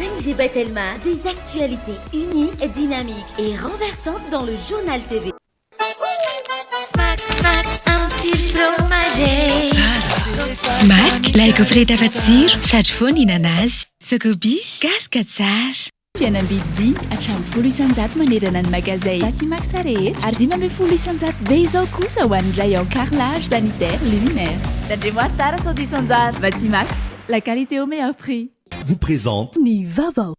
5G Bethelma, des actualités uniques, dynamiques et renversantes dans le journal TV. Smack, smack, un petit fromager. Smack, like offre tafatsiro, sady foana inanazy. Sokobis, gaska tsara. Fianambidy hatramin'ny 10 isanjato manerana ny magazay Batimax rehetra ary 12 isanjato be izao kosa ho an'ny rayon carrelage sanitaire luminaire. Tandremo tara sao disanjara. Batimax, la qualité au meilleur prix. Vous présente Ny vaovao.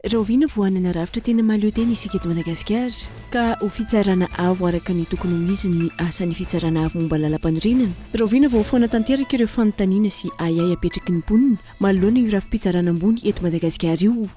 Rahovina voanana rafitra tena maleo tena isika eto Madagasikara ka ho fitsarana avo araka ny tokony ho izy ny asan'ny fitsarana avo momba lalam-panorenana. Rahovina vao foana tanteraka ireo fanontaniana sy ayay apetraky ny mponina manoloana io rafi-pitsarana ambony eto Madagasikara io.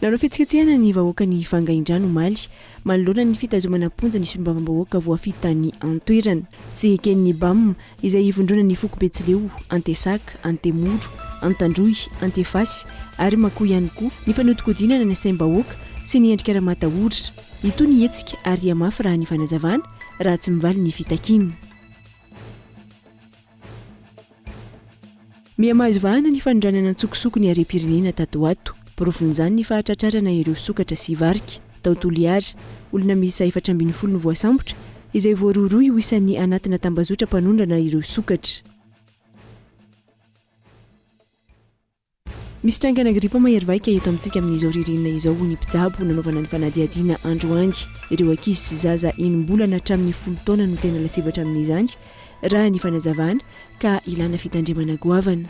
Nanao fetsiketsehana ny vahoaka ny Vangaindrano Omaly manoloana ny fitazomana ponja ny sombam-bahoaka voafita ny antoerana tsy eken'ny BAM izay ivondrona ny Foko Betsileo, Antesaka, Antemoro, Antandroy, Antefasy ary Mako ihany koa ny fanodikodinana ny saim-bahoaka sy ny endrika raha-matahotra. Ito ny hetsika ary amafy raha ny fanazavana raha tsy mivaly ny fitakiana. Miamahazo vahana ny fanondranana antsokosoko ny harem-pirenena Tatoato. Porofon'izany ny fahatratrarana ireo sokatra sy varika tao Toliara, olona miisa 410 no voasambotra izay voaroaroy ho isan'ny anatina tambazotra mpanondrana ireo sokatra. Misy trangana gripa mahery vaika eto amintsika amin'izao ririnina izao ny mpitsabo nanaovana ny fanadiadiana androany. Ireo ankizy sy zaza enim-bolana hatramin'ny 10 taona no tena lasivatra amin'izany raha ny fanazavana ka ilana fitandremana goavana.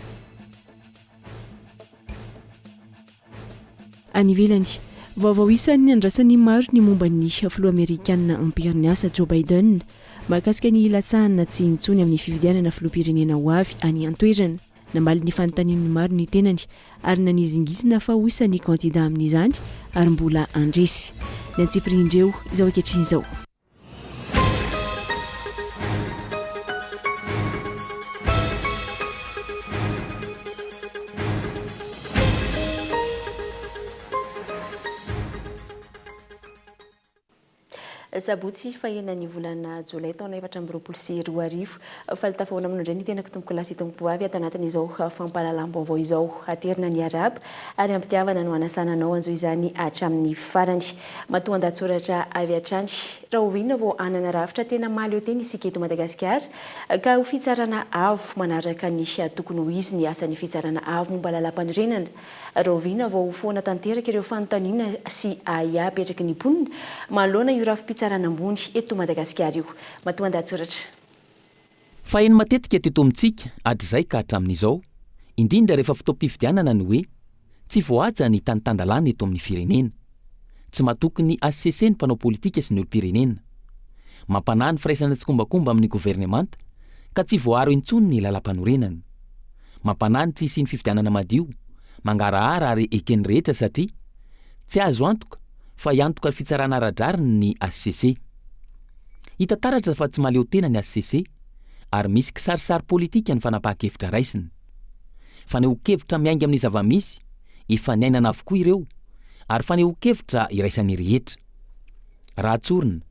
Any ivelany, vaovao isan'ny andrasany maro ny momba ny filoha Amerikanina ampiriniasa Joe Biden mahakasika ny ilatsahana tsy intsony amin'ny fifidianana filoham-pirenena ho avy any antoerana. Namaly ny fanontanian'ny maro ny tenany ary nanizingisina fa ho isan'ny kandida amin'izany ary mbola andresy. Ny antsipirindreo izao ankehitriny izao. Sabotsy fahenany volana Jolay taona 2024 falitafahoana amin'indray ny tena kitomboko lasy tompo avy ato anatin'izao fampahalalam-baovao izao aterina ny araba ary ampitiavana no anasananao anjo izany hatramin'ny farany matoan-datsoratra avy hatrany. Raha oviana vao anana rafitra tena maleo tena isika eto Madagasikara ka ho fitsarana avo manaraka ny tokony ho izy ny asan'ny fitsarana avo momba lalam-panorenana. Raha oviana vao foana tanteraka ireo fanontaniana sy aya apetraky ny mponina manoloana io rafi-pitsarana ambony eto Madagasikara io. Matoan-datsoratra. Faheno matetika teto amintsika hatrizay ka hatramin'izao indrindra rehefa fotoam-pifidianana ny hoe tsy voaja ny tanitandalana eto amin'ny firenena. Tsy matoky ny ACC ny mpanao politika sy ny olo-pirenena. Mampanahy ny firaisana tsy kombakomba amin'ny governemanta ka tsy voaro intsony ny lalam-panorenana. Mampanahy ny tsy hisy ny fifidianana madio, mangarahara ary eken'ny rehetra satria tsy azo antoka fa iantoka fitsarana ara-drariny ny ACC. Hita taratra fa tsy maleo tena ny ACC ary misy kisarisary politika ny fanapahan-kevitra raisiny. Faneho-kevitra miainga amin'ny zava-misy efa niainana avokoa ireo ary faneho-kevitra iraisan'ny rehetra. Raha tsorina,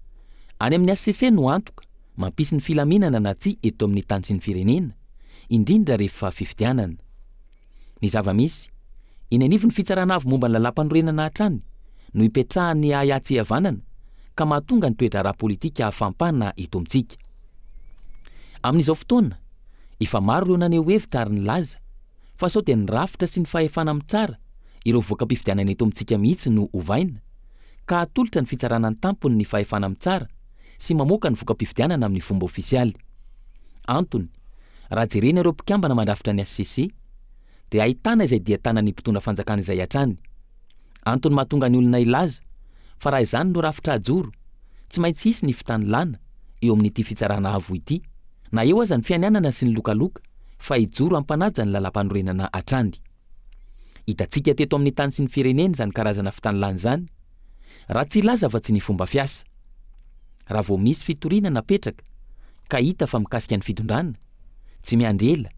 any amin'ny ACC no antoka mampisy ny filaminana na tsy eto amin'ny tany sy ny firenena, indrindra rehefa fifidianana. Ny zava-misy, iny anivy ny fitsarana avo momba ny lalam-panorenana hatrany no ipetrahany ayatsy havanana ka mahatonga ny toetra ara-politika afampana eto amintsika. Amin'izao fotoana, efa maro ireo naneho hevitra ary nilaza fa sao dia ny rafitra sy ny fahefana amintsara ireo voaka-pifidianana eto amintsika mihitsy no ovaina ka atolotra ny fitsarana ny tampony ny fahefana amintsara sy mamoaka ny voaka-pifidianana amin'ny fomba ofisialy. Antony, raha jerena ireo mpikambana mandrafitra ny ACC dia ahitana izay dia tanany mpitondra fanjakana izay hatrany. Antony mahatonga ny olona ilaza fa raha izany no rafitra ajoro tsy maintsy hisy ny fitanilana eo amin'ity fitsarana avo ity na eo aza ny fianianana sy ny lokaloka fa ijoro ampanaja ny lalam-panorenana hatrany. Hitantsika teto amin'ny tany sy ny firenena izany karazana fitanilana izany raha tsy ilaza fa tsy ny fomba fiasa. Raha vao misy fitoriana napetraka ka hita fa mikasika ny fitondrana, tsy miandrela,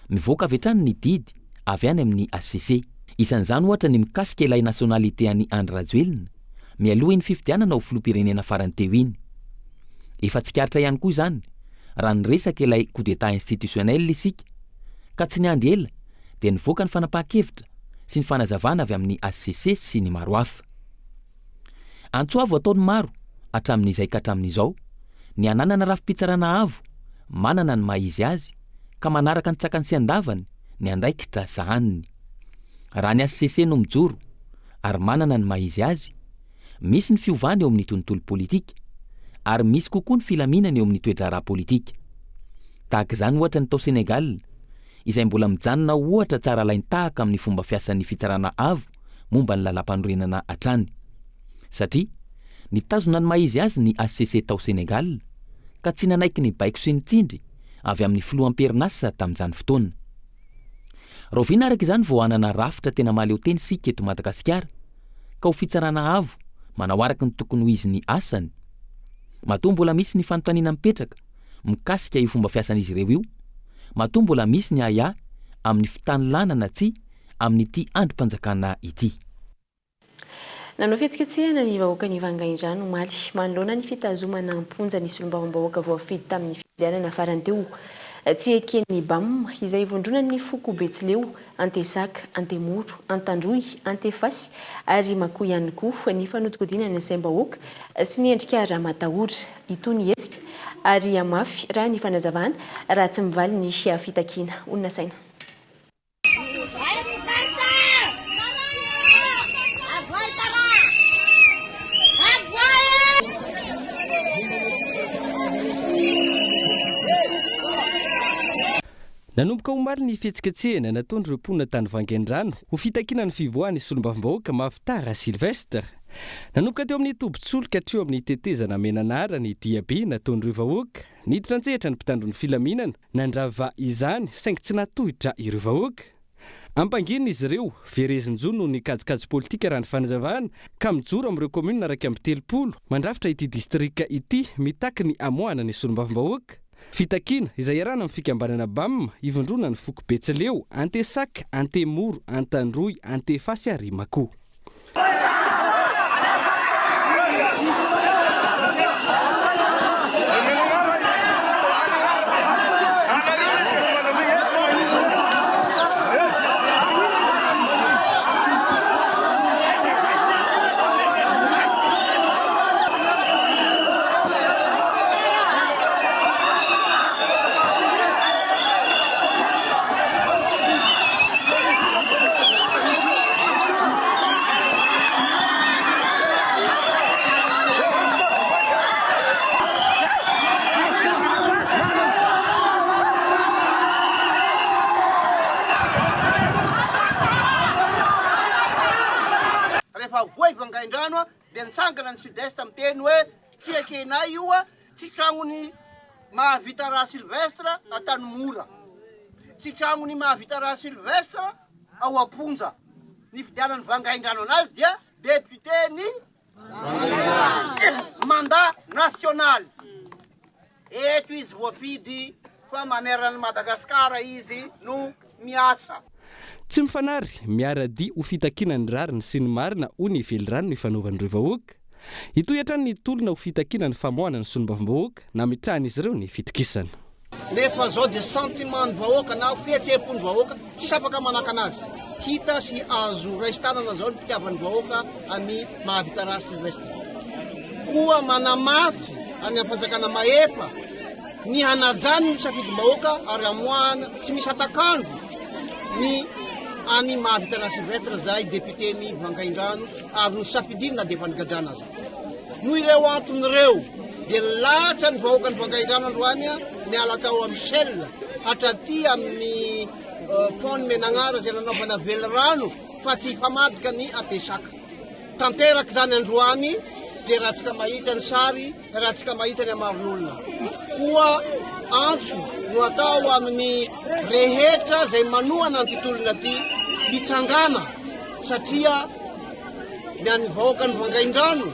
mivoaka avy hatrany ny didy avy any amin'ny ACC. Isan'izany ohatra ny mikasika ilay nationalité any Andry Rajoelina mialoha iny fifidianana ho filoham-pirenena farany teo iny. Efa tsikaritra ihany koa izany raha niresaka ilay coup d'état institutionnel isika, ka tsy niandry ela dia nivoaka ny fanapahan-kevitra sy ny fanazavana avy amin'ny ACC sy ny maro hafa. Antsoavo ataony maro hatramin'izay ka hatramin'izao, ny ananana rafi-pitsarana avo manana ny maha-izy azy ka manaraka ny tsakany sy andavany ny andraikitra sahaniny. Raha ny ACC no mijoro ary manana ny maha-izy azy, misy ny fiovana eo amin'ny tontolo politika ary misy kokoa ny filaminana eo amin'ny toe-draharaha politika. Tahaka izany ohatra ny tao Senegal, izay mbola mijanona ohatra tsara laintahaka amin'ny fomba fiasan'ny fitsarana avo momba ny lalam-panorenana hatrany. Satria nitazona ny maha-izy azy ny ACC tao Senegal ka tsy nanaiky ny baiko sy ny tsindry avy amin'ny filoam-perinasa tamin'izany fotoana. Roviana araka izany vao hanana rafitra tena mahaleo teny sika eto Madagasikara ka ho fitsarana avo manao araka ny tokony ho izy ny asany. Matoa mbola misy ny fanontaniana mipetraka mikasika io fomba fiasan'izy ireo io. Matoa mbola misy ny aya amin'ny fitanilanana tsy amin'ity androm-panjakana ity. Nanao fihetsiketsehana ny vahoaka ny Vangaindrano omaly manoloana ny fitazomana amponja ny solombavambahoaka voafidy tamin'ny fifidianana farany teo. Tsy eken'ny BAM izay vondronan'ny Foko Betsileo, Antesaka, Antemoro, Antandroy, Antefasy ary Mako ihany koa ny fanodinkodinana ny saim-bahoaka sy ny endrika raha matahotra itony hetsika ary amafy raha ny fanazavana raha tsy mivaly ny fitakiana. Onona saina. Nanomboka omaly ny fihetsiketsehana nataon'ireo mponina tany Vangaindrano ho fitakiana ny fivoahan'ny solombavambahoaka Mafitara Silvestre. Nanomboka teo amin'ny tobin-tsoloka hatreo amin'ny tetezana menanara ny diabe nataon'ireo vahoaka niditra antsehatra ny mpitandro ny filaminana nandrava izany saingy tsy natohitra ireo vahoaka. Ampanginina izy ireo Verezinjo noho ny kajikajy politika raha ny fanazavana ka mijoro amin'ireo komuna araka amin'ny 30 mandrafitra ity distrika ity mitaky ny amoahana ny solombavambahoaka. Fitakiana izay iarana amin'ny fikambanana BAM ivondrona ny Foko Betsileo, Antesaka, Antemoro, Antandroy, Antefasy ary Mako. Vangaindrano dia nitsangana ny Sud-Est miteny hoe tsy ekenay io tsy tragnony mahavita raha Silvestre Atanomora, tsy tragnony mahavita raha Silvestre ao Amponja. Ny fidianany Vangaindrano anazy dia député ny mandat national. Eto izy voafidy fa mamerana Madagasikara izy no miasa. Tsy mifanary miaradi ho fitakinany rariny sy ny marina ho ny velirano ny fanaovan'ireo vahoaka. Itoy hatrany ny tolona ho fitakinany famoahana ny solombavambahoaka na mitrahan'izy ireo ny fitokisana. Nefa zao dia sentiment ny vahoaka na fihetseham-pony vahoaka tsy afaka manaka anazy. Hita sy azo raistanana zao ny fitiavan'ny vahoaka amin'ny mahavita raha Silvestre. Koa manamafy any fanjakana maefa ny hanajany ny safidy vahoaka ary amoahana tsy misy atakandro ny any mahavita raha Silvestre zay député ny Vangaindrano avy ny safidinina dia fanigadrana azy. Noho ireo anton'ireo dia latra ny vahoaka ny Vangaindrano androany ny ala tao amin'ny Michel hatraty amin'ny pont Menagnara izay nanaovana velirano fa tsy famadika ny Antesaka. Tanteraka zany androany dia raha tsika mahita ny sary, raha tsika mahita ny amaron'olona. Koa antso no atao amin'ny rehetra izay manohana ny tontolona ty mitsangana satria ny an'ny vahoaka ny Vangaindrano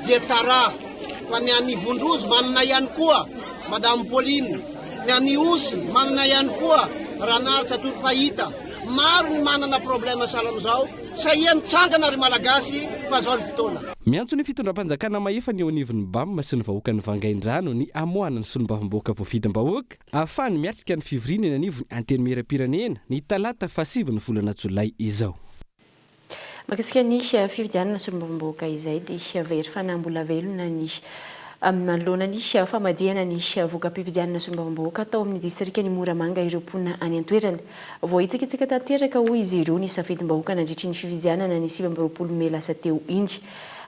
dia tara fa ny an'ny Vondrozo manana ihany koa Madame Pauline, ny an'ny Osy manana ihany koa Ranaritra Torofahita, maro ny manana problema sahala am'izao saia mitsangana ary malagasy fa zao ny fotoana miantso ny fitondram-panjakana maefa ny eo anivon'ny bam sy ny vahoaka ny vangain-drano ny amoana ny solombavamboaka voavidim-bahoaka ahafahany miatrika ny fivoriana ny anivony antenimera-pirenena ny talata 7 ny volana jolay izao. Makasika ny fividianana solombavamboaka izay dia very fanambola velona ny manoloana ny famadihana ny voka-pividianana solombavamboaka tao amin'ny distrika ny Moramanga ireo mponina any an-toerana. Vao itsikitsika tanteraka hoy izy ireo ny safidim-bahoaka nandritry ny fividianana ny 7 Mey lasa teo iny.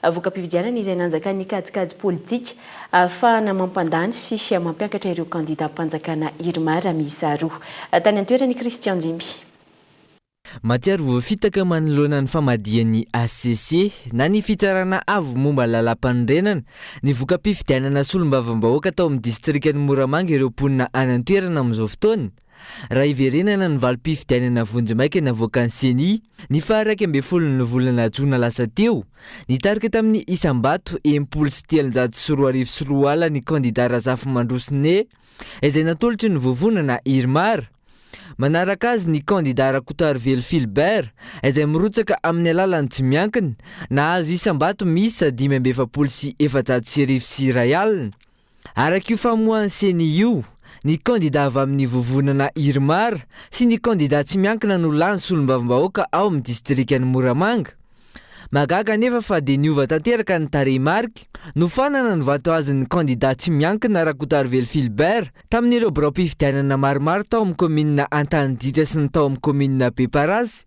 Voka-pividianana izay nanjaka ny kajikajy politika ahafahana mampandany sy mampiakatra ireo kandida-mpanjakana Irmara miisa 2. Tany an-toerana ny Christian Jimby. Matiary voafitaka manoloana ny famadihan'ny ACC na ny fitsarana avo momba lalam-panorenana ny voka-pifidianana solombavambahoaka tao amin'ny distrika ny Moramanga ireo mponina any an-toerana amin'izao fotoana. Raha iverenana ny valim-pifidianana vonjimaika navoaka ny Seni ny faha 12 volana Jona lasa teo nitarika tamin'ny Isambato 704 ny kandida Razafy Mandrosine izay natolotry ny vovonana Irmara. Manaraka azy ny kandida Rakotarvely Filbert izay mirotsaka amin'ny alalan'ny tsy miankina nahazo Isambato miisa 570 sy ray alina. Araka io famoahany Seni io ny kandida avy amin'ny vovonana Irmara sy ny kandida tsy miankina no lany solombavambahoaka ao amin'ny distrika ny Moramanga. Magaga nefa fa dia niova tanteraka ny tarehy marika no fanana ny vato azy ny kandida tsy miankina Rakotarvely Filbert tamin'ireo birao-pifidianana maromaro tao amin'ny kominina Antaniditra sy ny tao amin'ny kominina Beparasy.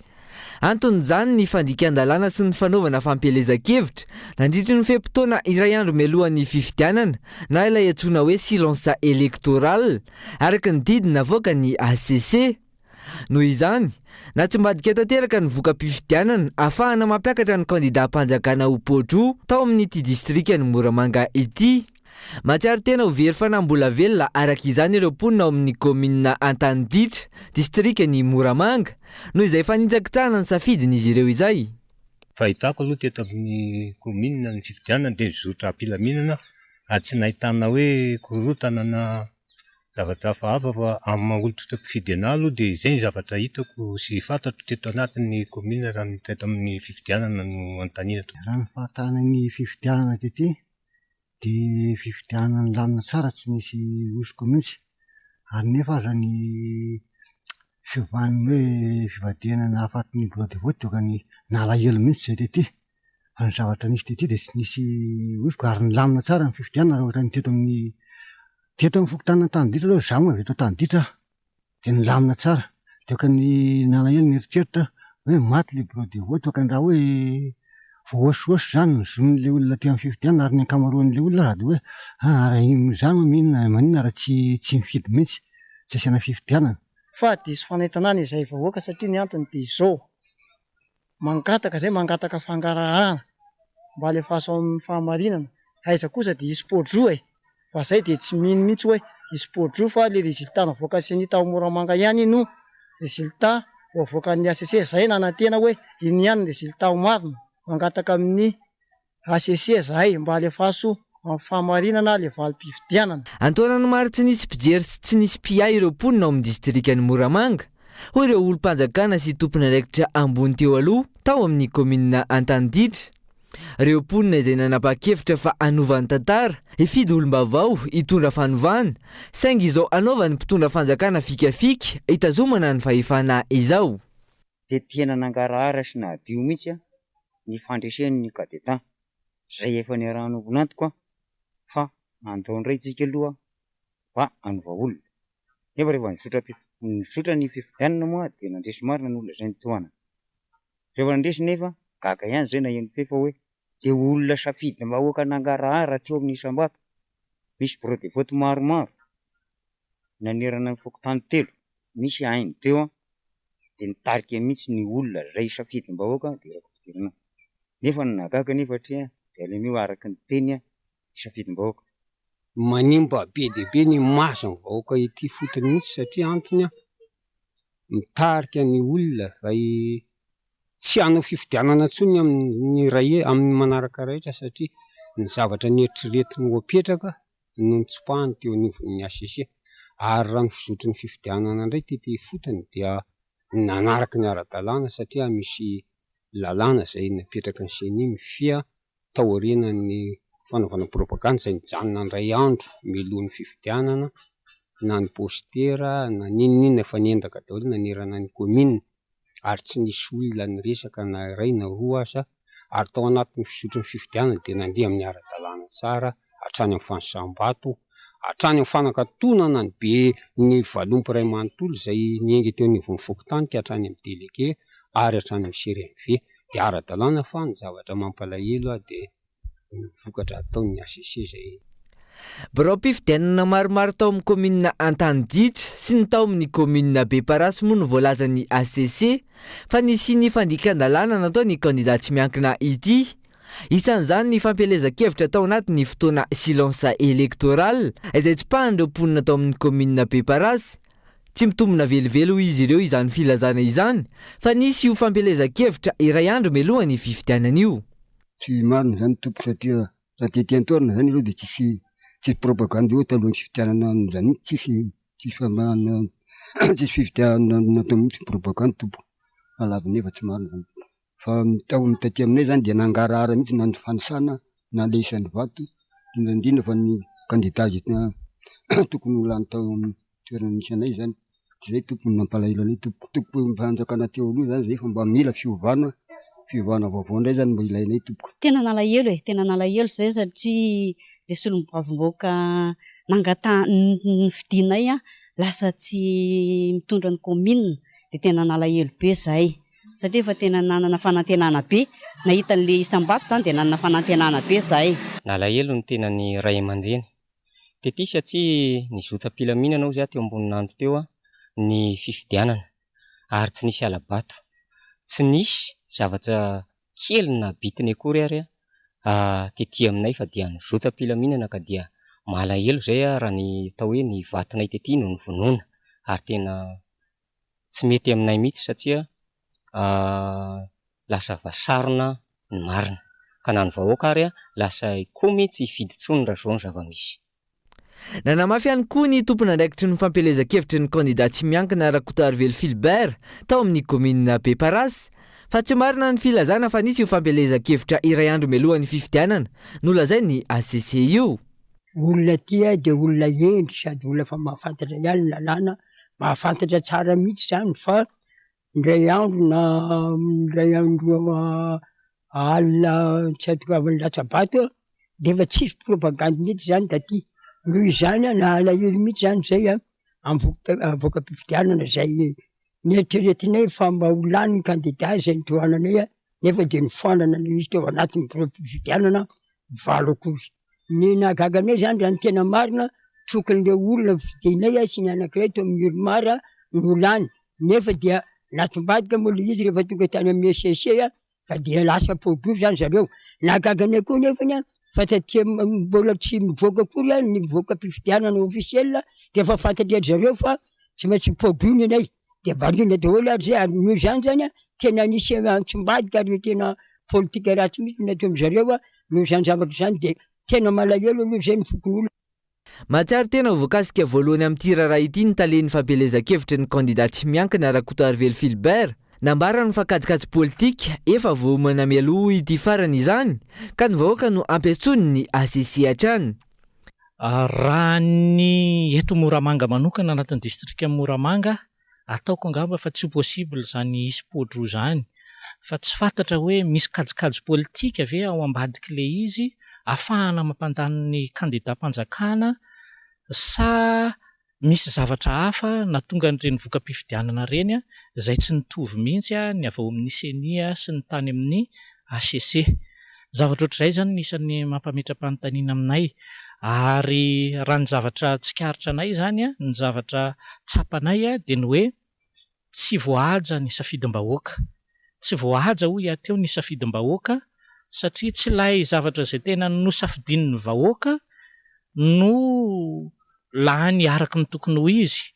Anton'izany ny fandikan-dalàna sy ny fanaovana fampelezan-kevitra nandritry ny fe-potoana iray andro mialohan'ny fifidianana na ilay antsoina hoe silence électoral araka ny didiny navoaka ny ACC. Noho izany, na tsy mbadika tanteraka ny voka-pifidianana ahafahana mampiakatra ny kandida-mpanjakana ho Podro tao amin'ity distrika ny Moramanga ity. Matsiaro tena ho very fanambola velona araka izany ireo mponina ao amin'ny kominina Antaniditra, distrika ny Moramanga, noho izay fanitsakitsahana ny safidin'izy ireo izay. Fahitako aloha teto amin'ny kominina ny fifidianana dia mizotra ampilaminana ary tsy nahitana hoe korotana na zavatra hafahafa fa amin'ny manolotra mpifidiana aloha dia izay ny zavatra hitako sy fantatro teto anatin'ny kominina raha ny teto amin'ny fifidianana no antanina. Raha ny fahatana ny fifidianana tety dia fifidianana ny lamina tsara tsy nisy osoko mihitsy ary nefa aza ny fiovan'ny hoe fivadiana na afatin'ny bureau de vote toka ny nalahelo mihitsy zay tety fa ny zavatra nisy tety dia tsy nisy osoko ary ny lamina tsara ny fifidianana raha ohatra ny teto amin'ny fokontany Antaniditra aloha zaho moa avy eto Antaniditra dia ny lamina tsara dia oka ny nalahelo ny eritreritra hoe maty le bureau de vote oka ny raha hoe voaosihosy zany ny zon'le olona teo amin'ny fifidianana ary ny ankamaroan'le olona raha dia hoe raha izany moa maninona raha tsy mifidy mihitsy tsy asiana fifidianana. Fa diso fanentanana izay vahoaka satria ny antony dia izao mangataka fangarahana mba alefaso amin'ny fahamarinana aiza kosa dia hisy Podro fa zay dia tsy mino mihitsy hoe hisy Podro fa le résultat navoaka Seni tao Moramanga ihany no résultat voavoakan'ny ACC zay nanantena hoe iny ihany résultat marina mangataka amin'ny ACC zay mba alefaso amin'ny fahamarinana le valim-pifidianana. Antoana ny maro tsy nisy mpijery sy tsy nisy mpiay ireo mponina ao amin'ny distrika ny Moramanga hoy ireo olom-panjakana sy tompona andraikitra ambony teo aloha tao amin'ny kominina Antaniditra. Ireo mponina izay nanapa-kevitra fa anova ny tantara hifidy olom-bavao hitondra fanovana saingy izao anaovany mpitondra fanjakana fikafika hitazomana ny fahefana izao. Dia tena nangarahara sy nahadio mihitsy ny fandresen'ny kandida izay efa niarahana vonantoko fa andao indray tsika aloha mba hanova olona. Nefa rehefa nisotra ny fifidianana moa dia nandresy marina ny olona izay nitoana. Rehefa nandresy nefa gaga ihany izay naheno fefa hoe dia olona safidim-bahoaka nangarahara teo amin'ny Isambato. Misy bureau de vote maromaro nanerana ny fokontany 3 misy hainy teo dia nitarika mihitsy ny olona izay safidim-bahoaka dia rakodirana. Nefa ny nagaga nefa hatria dia alemeo araka ny teny safidim-bahoaka. Manimba be dia be ny maso ny vahoaka ity fotony mihitsy satria antony mitarika ny olona izay tsy hanao fifidianana intsony amin'ny amin'ny manaraka rehetra satria ny zavatra nieritreretiny ho apetraka no nitsopahany teo anivon'ny ACC ary raha ny fizotry ny fifidianana indray tety fotony dia nanaraky ny ara-dalàna satria misy lalàna zay napetraky ny seny mifia taorianany fanaovana propaganda zay nijanona ndray andro milohan'ny fifidianana na ny postera na ninonina fa niendaka daholo nanerana ny komina ary tsy nisy olona ny resaka na iray na roa aza ary tao anatin'ny fisotro ny fifidianana dia nandeha amin'ny ara-dalàna tsara hatrany amin'ny fanosam-bato hatrany amin'ny fanankatonana ny be ny valompy ray manontolo zay niengy teo ny vony fokotany ka hatrany amin'ny delege ary hatrany amin'ny CRMV dia ara-dalàna fa ny zavatra mampalahelo dia vokatra ataon'ny ACC zay. Birao mpifidianana maromaro tao amin'ny komina Antanditra sy ny tao amin'ny komina Beparasy moa no voalaza ny ACC fa nisy ny fandikan-dalàna natao ny kandidat tsy miankina ity. Isan'izany ny fampelezan-kevitra tao anatin'ny fotoana silence électoral izay tsy pahan'ireo mponina tao amin'ny komina Beparasy. Tsy mitombona velivelo izy ireo izany filazana izany fa nisy io fampelezan-kevitra iray andro melohan'ny fifidianana io. Tsy marina zany tompoko satria raha tetentiorina zany aloha dia tsisy propaganda eo talohan'ny fifidianana zany tsisy fifidianana natao mihitsy propaganda tompoko alava nefa tsy marina zany fa tao taty aminay zany dia nangarahara mihitsy na ny fanosana na le isan'ny vato indrindra fa ny candidat zay tokony ho lany tao toerana misy anay zany zay tokony nampalahelo anay tompoko mpanjakana teo aloha zany zay fa mba mila fiovana vaovao indray zany mba ilainay tompoko. Tena nalahelo zay satria le solom-bavomboaka fidianay lasa tsy mitondra ny komina dia tena nalahelo be zahay satria fa tena nanana fanantenana be nahita n'le isam-bato zany dia nanana fanantenana be zahay. Nalahelo ny tena ny ray aman-dreny tety satria ny zotsam-pilaminana ao zay teo ambonin'andro teo ny fifidianana ary tsy nisy alabato tsy nisy zavatra kely na bitiny akory ary tety aminay fa dia ny zotsam-pilaminana ka dia malahelo zay raha ny tao hoe ny vatonay tety no ny vonoana ary tena tsy mety aminay mihitsy satria lasa vasarona ny marina ka na ny vahoaka ary lasa koa mihitsy fiditsony raha zao ny zava-misy. Nanamafy ihany koa ny tompon'andraikitry ny fampelezan-kevitry ny kandidat tsy miankina Rakotoarivelo Philbert tao amin'ny komina Beparasy fa tsy marina ny filazana fa nisy io fampelezan-kevitra iray andro melohan'ny fifidianana nolazay ny ACC io. Olona tia dia olona endry sady olona fa mahafantatra ihany ny lalàna mahafantatra tsara mihitsy zany fa indray andro alina tsy atokavan'ny latsabato dia efa tsisy propaganda mihitsy zany taty noho izany na alahelo mihitsy zany zay avoaka mpifidianana zay nieritreretinay fa mba ho lany candidat zay nitohananay nefa dia nifoanana izy teo anatin'ny fifidianana valo akory. Ny nahagaganay zany raha ny tena marina tokon'le olona fidianay sy ny anankiray teo amin'ny Urmara no lany nefa dia natombadika moa le izy rehefa tonga tany amin'ny ACC fa dia lasa podro zany zareo. Nahagaganay koa nefa fa taty mbola tsy mivoaka akory ny mivoaka mpifidianana ofisiel dia efa fantatry zareo fa tsy maintsy podrony anay dia variana daholo ary zay ary noho izany zany tena nisy antsimbadika ary tena politika ratsy mihitsy natao amin'izareo noho izany zavatra izany dia tena malahelo aloha zay ny fokon'olona. Matsiaro tena voakasika voalohany amin'ity raharaha ity ny talen'ny fampelezan-kevitra ny kandidat tsy miankina Rakotoarivelo Philbert nambara ny fakajikajy politika efa vao manamialoha ity farany izany ka ny vahoaka no ampiatsony ny ACC hatrany. Raha ny eto Moramanga manokana anatin'ny distrika Moramanga ataoko angamba fa tsy possible zany isy podro zany fa tsy fantatra hoe misy kajikajy politika ve ao ambadiky le izy ahafahana mampandany ny candidat mpanjakana sa misy zavatra hafa na tonga n'ireny voka-pifidianana reny izay tsy nitovy mihitsy ny avy ao amin'ny CENI sy ny tany amin'ny ACC. Zavatra ohatr'izay zany nisan'ny mampametra-panontaniana aminay ary raha ny zavatra tsikaritra anay zany ny zavatra tsapanay dia ny hoe tsy voahaja ny safidim-bahoaka, tsy voahaja hoy ateo ny safidim-bahoaka satria tsy lay zavatra izay tena nosafidian'ny vahoaka no lany araka ny tokony ho izy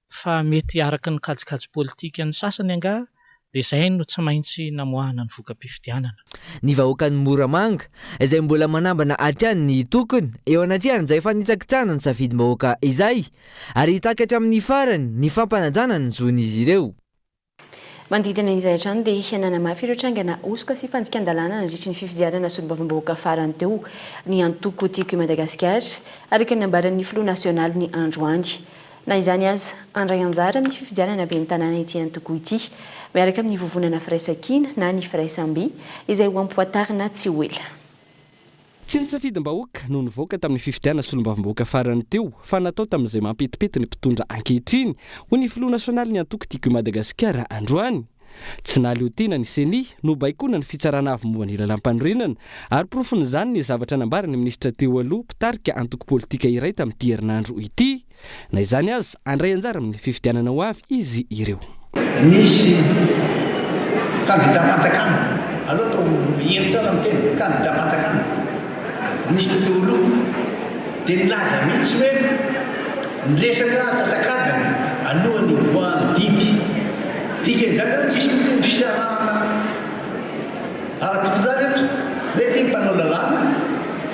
fa mety araka ny kajikajy politika ny sasany anga dia izay no tsy maintsy namoahana ny voka-pifidianana. Ny vahoakan'ny Moramanga izay mbola manambana hatrany ny tokony eo anatrehan'izay fanitsakitsana ny safidim-bahoaka izay ary hitakatra amin'ny farany ny fampanajana ny zon'izy ireo. Mandidina izay hatrany dia hiainana mafy ireo trangana osoka sy fanjikan-dalàna nandritry ny fifidianana solombavam-bahoaka farany teo ny antoko tiako i Madagasikara araka ny ambaran'ny filoha nasionaly ny androany. Na izany aza andray anjara amin'ny fifidianana be ny tanàna ity antoko ity miaraka amin'ny vovonana firaisan-kina na ny firaisamby izay ho ampivoatarina tsy ho ela. Tsy nisafidim-bahoaka no nivoaka tamin'ny fifidianana solombavam-bahoaka farany teo fa natao tamin'izay mampetipety ny mpitondra ankehitriny ho ny filoha nasionaly ny antoko tiako i Madagasikara androany. Tsy nahaleotena ny seni no baikona ny fitsarana avy moa ny lalam-panorenana ary profon'izany ny zavatra nambarany minisitra teo aloha mpitarika antoko politika iray tamin'ity herinandro ity. Na izany aza andray anjara amin'ny fifidianana ho avy izy ireo. Nisy kandida panjakana aloha tao miendry tsara miteny kandida panjakana nisy teo aloha dia nilaza mihitsy hoe niresaka atsasakadiny alohan'ny voan'ny didy dikan'izany tsisy mihitsy ny fisarahana ara-pitondrana eto hoe tia ny mpanao lalàna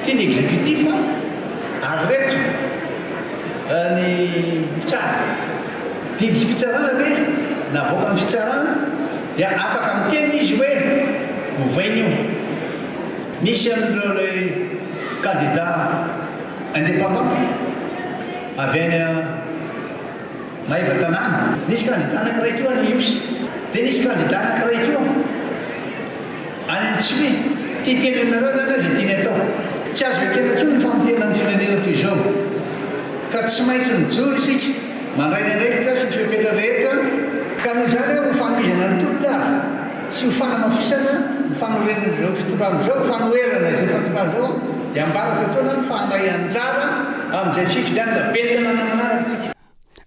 tia ny exécutif ary reto ny mpitsara didy sy fitsarana ve navoaka ny fitsarana dia afaka miteny izy hoe hovainy io. Misy amin'ireo le candidat indépendant avy any Maïva tanàna nisy candidat anankiray keo any Iosy dia nisy candidat anankiray keo any Antsime tia teny aminareo zany azy tiany atao tsy azo ekena intsony ny famotenan'ny firenena toy izao ka tsy maintsy mijoro isika mandray ny andraikitra sy ny fepetra rehetra ka noho izany hoe ho fanomezana ny tolona sy ho fanamafisana ny fanorenan'izao fitondran'izao fanoherana izao fitondran'izao dia ambaraka taona ny fandray anjara amin'izay fifidianana be ny tanàna manaraka tsika.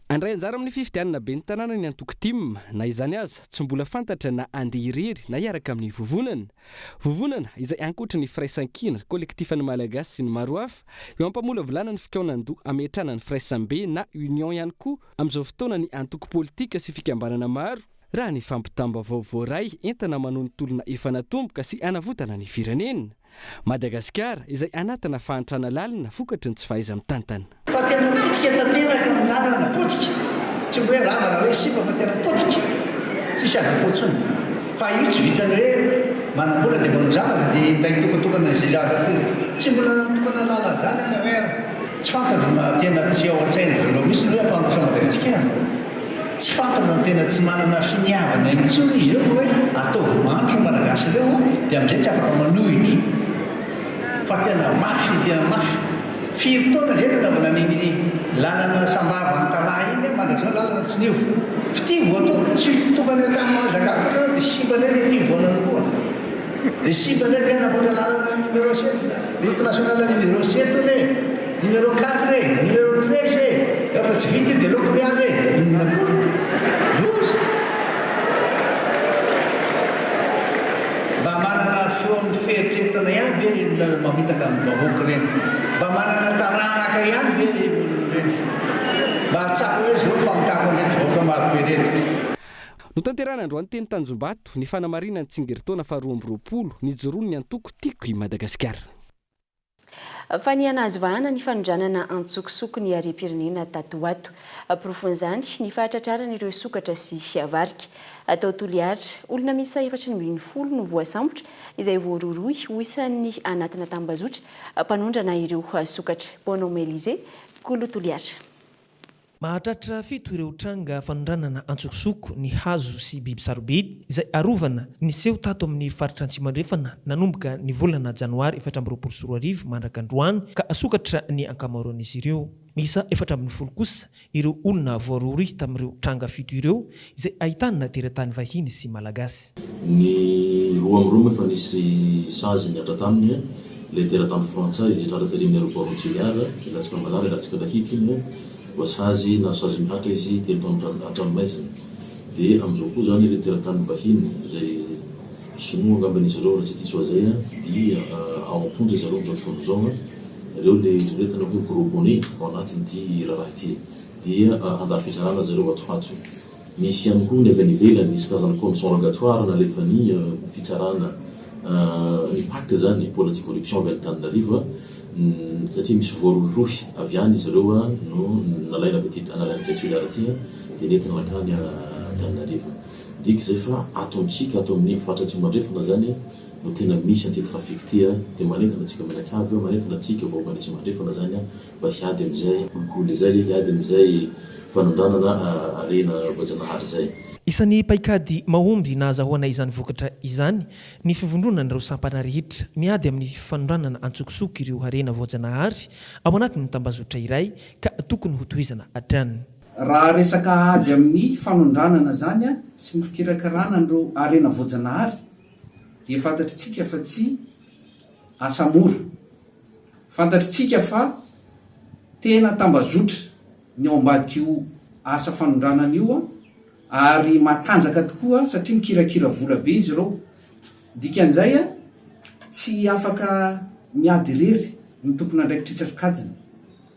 Andray anjara amin'ny fifidianana be ny tanàna ny antoko tim na izany aza tsy mbola fantatra na andeha irery na hiaraka amin'ny vovonana izay ankoatra ny firaisan-kina kolektifan'ny malagasy sy ny maro hafa eo ampamola ny fikaonandoha ametrana ny firaisambe na union ihany koa amin'izao fotoana ny antoko politika sy fikambanana maro raha ny fampitamba vaovao ray entana manontolona efa natomboka sy anavotana ny firenena. Madagasikara izay anatina fahantrana lalina vokatry ny tsy fahaiza mitantana. Fa tena potika tanteraka ny lalana potika tsy hoe ravana hoe sipa fa tena potika tsisy azo atao intsony fa io tsy vitany hoe manambola dia manao zavatra dia nday tokatokana izay zavatra tsy mbola tokana lala zany anarera tsy fantatro tena tsy ao an-tsainy zareo misy hoe ampandroso Madagasikara tsy fantatro tena tsy manana finiavana intsony izy ireo fa hoe ataovy mantro malagasy ireo dia amin'izay tsy afaka manohitro fa tena mafy firy taona zay nanaovana niny lalana sambava ny talahy iny mandratra lalana tsy nivo fity voatao tsy tokany hoe tamin'ny mahazakako dia simbanay ty voanany koa dia simbanay dia namboatra lalana numéro 7 route nationale numéro 7 numéro 4 numéro 13 efa tsy vita io dia loko miazy inona koa lozy mba manana feo amin'ny feritretana ihany ve mamitaka amin'ny vahoaka reny mba manana taranaka ihany ve reny mba hatsapa hoe zao famitako an'rety vahoaka marobe reto. No tanterana androany teny Tanjombato ny fanamarina ny tsingeritaona fa 2020 nijoroany ny antoko tiako i Madagasikara. Fa ny anazy vahana ny fanondranana antsokosoko ny harem-pirenena Tatoato. Profon'izany ny fahatratrarana ireo sokatra sy fiavarika. Atao Toliara, olona misa 440 no voasambotra izay voaroroy ho isan'ny anatina tambazotra mpanondrana ireo sokatra. Bonhomme Élysée, Kolo Toliara. Mahatratra fito ireo tranga fanondranana antsokosoko ny hazo sy biby sarobidy izay arovana niseho tato amin'ny faritra Antsimandrefana nanomboka ny volana Janoary 2024 mandraka androany ka asokatra ny ankamaroan'izy ireo. Misa 440 kosa ireo olona voarory tamin'ireo tranga fito ireo izay ahitana teratany vahiny sy malagasy. Ny roa amby roa efa nisy sazy niatra taminy le teratany frantsay izay tratra tariminy aeroport Toliara ilatsika malala ilatsika lahity iny sazy na sazy mihatra izy teratany hatranomaizina dia amin'izao koa zany ireo teratany vahiny izay sinoa angamban'izy ireo raha tsy diso azay dia ao amponja izy ireo amin'izao fotoana izao ireo le retana hoe gros bonnet ao anatin'ity raharaha ity dia andalo fitsarana zareo atoato. Misy ihany koa ny avy any ivelany misy karazana commission rogatoire nalefa ny fitsarana ny PAC zany pour l'anticorruption avy Antananarivo satria misy voarohirohy avy any izy ireo no nalaina avy analana ty Toliara ty dia nentina nakany Antananarivo midika zay fa ato amintsika ato amin'ny fatratsy mandrefana zany no tena misy an'ity trafik ty a dia manentana antsika manakavy manentana antsika vahoakanitsy mandrefana zany a mba hiady amin'izay kolikoly zay hiady amin'izay fanondanana arena voajanahary zay. Isan'ny paikady mahomby nahazahoana izany vokatra izany ny fivondronana ireo sampana rehetra miady amin'ny fanondranana antsokotsoko ireo harena voajanahary ao anatin'ny tambazotra iray ka tokony ho tohizana atraniny. Raha resaka ady amin'ny fanondranana zany a sy ny fikirakarana ireo harena voajanahary dia fantatritsika fa tsy asa mora, fantatritsika fa tena tambazotra ny ao ambadiky io asa fanondranana io ary matanjaka tokoa satria mikirakira vola be izy ireo. Dikan'izay a tsy afaka miady rery ny tompona andraikitra itsasokajana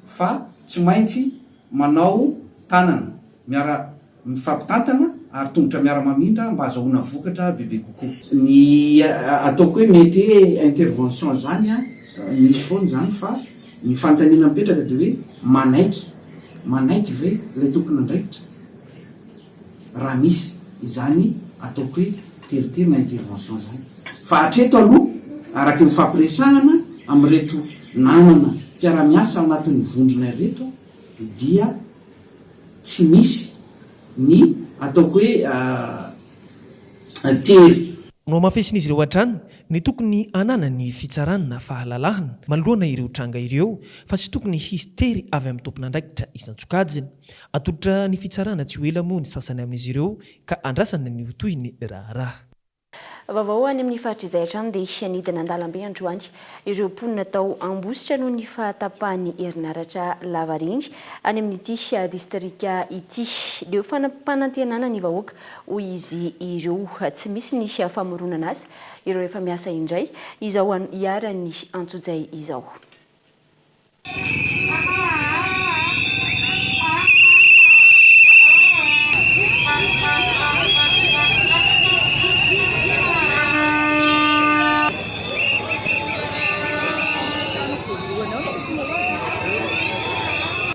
fa tsy maintsy manao tanana miara mifampitantana ary tongotra miara mamindra mba azahoana vokatra bebe kokoa. Ny ataoko hoe mety hoe intervention zany a misy foana zany fa ny fanontaniana mipetraka dia hoe manaiky ve ilay tompona andraikitra raha misy izany ataoko hoe teritery na intervention zany. Fa hatreto aloha araky ny fampiresahana amin'reto namana mpiara-miasa ao anatin'ny vondrona reto dia tsy misy ny ataoko hoe tery. No mafesin'izy ireo hatrany ny tokony anana ny fitsarana na fahalalahana manoloana ireo tranga ireo fa tsy tokony hisy tery avy amin'ny tompona andraikitra isan-tsokajiny. Atolotra ny fitsarana tsy ho ela moa ny sasany amin'izy ireo ka andrasana ny ho toy ny raharaha. Vaovao any amin'ny faritra izay hatrany dia hianidina an-dalambe androany ireo mponina tao ambositra noho ny fahatapahany herinaratra Lavariny any amin'ity distrika ity. Ireo fanampanantenana ny vahoaka hoy izy ireo tsy misy ny famoronana azy ireo efa miasa indray izao hiarany antsojay izao.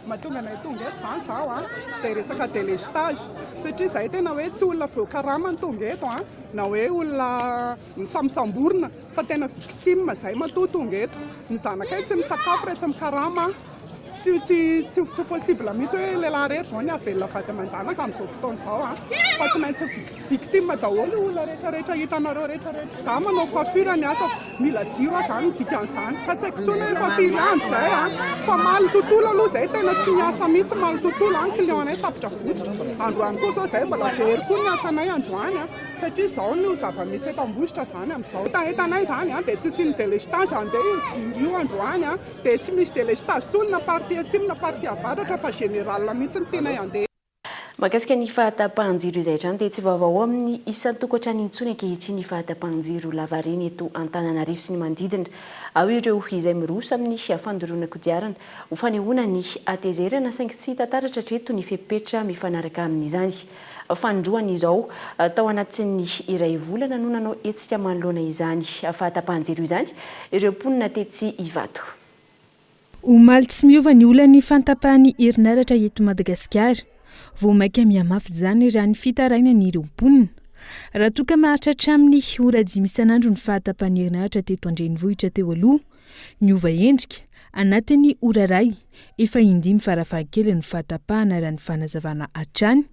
Mahatonga anay tonga eto zany zao a dia resaka délestage satria zahay tena hoe tsy olona voakarama ny tonga eto a na hoe olona misambosamborona fa tena victime zahay matoa tonga eto. Ny zanakay tsy misakafo rehetra mikarama tsy possible mihitsy hoe lehilahy rehetra zao ny avelona vady aman-janaka amin'izao fotoana izao a fa tsy maintsy victime daholo olona rehetrarehetra hitanareo rehetrarehetra. Za manao coiffure ny asa mila jiro zany dikan'izany fa tsy haiko tsony hoe efa firy andro zay a fa maly tontolo aloha zay tena tsy miasa mihitsy maly tontolo any client anay tapitra votra. Androany koa zao zay mbola very koa ny asanay androany a satria zao no zava-misy eto ambositra zany amin'izao. Etanay zany a dia tsy sy ny délestage andeha io androany a dia tsy misy délestage tsony na party atsimo na party avaratra fa général mihitsy ny tena andeha. Mahakasika ny fahatapahan-jiro izay hatrany dia tsy vaovao amin'ny isan'ny tokantrano intsony ankehitriny ny fahatapahan-jiro Lavariny eto Antananarivo sy ny manodidina. Ao ireo izay miroso amin'ny fandoroana kodiarana ho fanehoana ny atezerana saingy tsy hita taratra hatreto ny fepetra mifanaraka amin'izany. Fandroana izao tao anatin'ny iray volana no nanao hetsika manoloana izany fahatapahan-jiro izany ireo mponina tetsy Ivato. Omaly tsy miova ny olany fantapahany herinaratra eto Madagasikara. Vao maika mihamafy izany raha ny fitarainany ireo mponina. Raha toa ka mahatratra amin'ny ora 10 isan'andro ny fahatapahany herinaratra teto Andrenivohitra teo aloha, niova endrika anatin'ny ora iray efa indimy farafahakeliny ny fahatapahana raha ny fanazavana hatrany.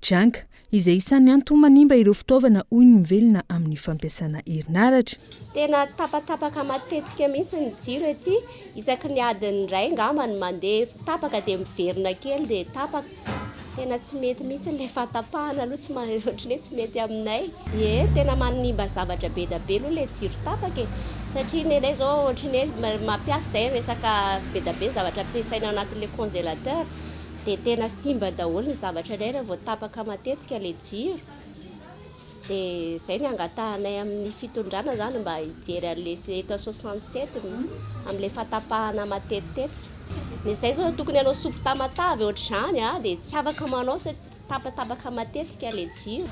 Tranga izay isan'ny antony manimba ireo fitaovana hoy ny mivelona amin'ny fampiasana herinaratra. Tena tapatapaka matetika mihitsy ny jiro ety isaky ny adiny iray angambany mandeha tapaka dia miverina kely dia tapaka. Tena tsy mety mihitsy ilay fahatapahana aloha tsy ohatran'ny hoe tsy mety aminay. Tena manimba zavatra be da be aloha ilay jiro tapaka satria ny anay izao ohatran'ny hoe mampiasa izay resaka be da be zavatra ampiasaina anatin'ilay congélateur dia tena simba daholo ny zavatra ilay raha vao tapaka matetika ilay jiro. Dia izay ny angatahanay amin'ny fitondrana zany mba hijery an'ilay eto 67 amin'ilay fahatapahana matetitetika. Ny izay zao tokony anao sopo tamatavy ohatr'izany dia tsy afaka manao satria tapatapaka matetika ilay jiro.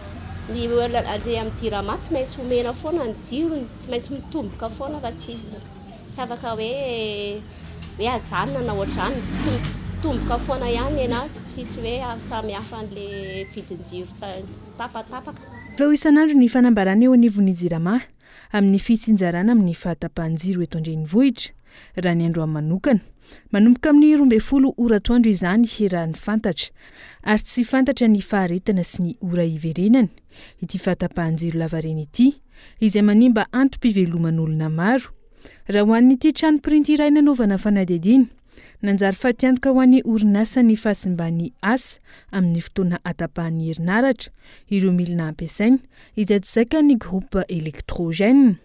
Ny amin'ny jirama tsy maintsy omena foana ny jiro, tsy maintsy mitomboka foana fa tsy afaka hoe ajanona na ohatr'izany. Tsy mitomboka foana ihany anazy, tsisy hoe samy hafa an'ilay vidin-jiro tapatapaka. Vao isan'andro ny fanambarana eo anivon'ny Jirama amin'ny fitsinjarana amin'ny fahatapahan-jiro eto Andrenivohitra raha ny andro manokana manomboka amin'ny 12 oratoandro izany raha ny fantatra ary tsy fantatra ny faharetana sy ny ora iverenany ity fahatapahan-jiro lavareny ity izay manimba antom-piveloman'olona maro raha ho an'ity trano printy iray nanaovana fanadihadiana nanjary fatiantoka ho an'ny orinasa ny fahasimban'ny asa amin'ny fotoana atapahan'ny herinaratra ireo milina ampiasaina izay tsy zaika ny groupe électrogène.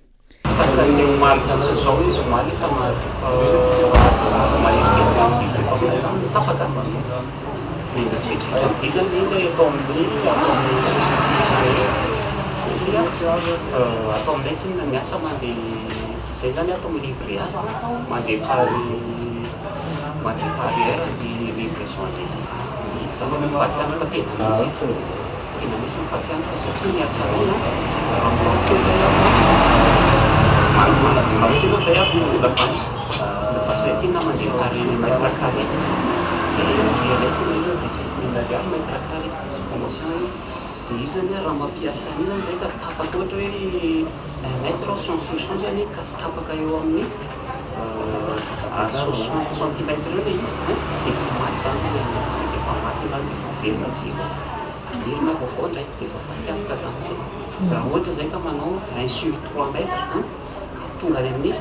Mandeha di l'impression di sama fatiantoka tena misy fatiantoka satria ny asa rena remplacer zay malatsina zay lapasy letsina mandeha pari mètre carré letsina io 18 000 ariary mètre carré sy promotion dia io zany raha mampiasa io zany zay ka tapaka ohatra hoe 1 mètre sans zany ka tapaka eo amin'ny 60 centimètres le izy efa maty zany efa maty zany verina ziro verina vaovao ndray efa fatiantoka zany zay raha ohatra zay ka manao 1 sur 3 mètres ka tonga any amin'ny